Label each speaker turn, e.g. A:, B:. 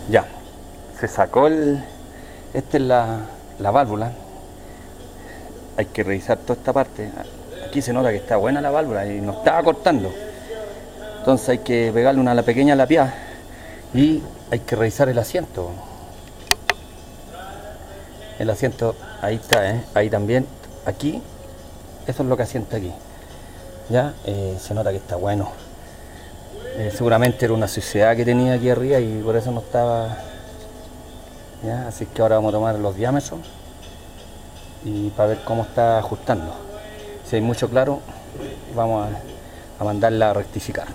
A: Ya, se sacó esta es la válvula. Hay que revisar toda esta parte. Aquí se nota que está buena la válvula y no estaba cortando. Entonces hay que pegarle una pequeña lapiada y hay que revisar el asiento. El asiento, ahí está, ahí también, aquí, eso es lo que asienta aquí. Ya, se nota que está bueno. Seguramente era una suciedad que tenía aquí arriba y por eso no estaba. Ya, así que ahora vamos a tomar los diámetros y para ver cómo está ajustando. Si hay mucho claro, vamos a mandarla a rectificar.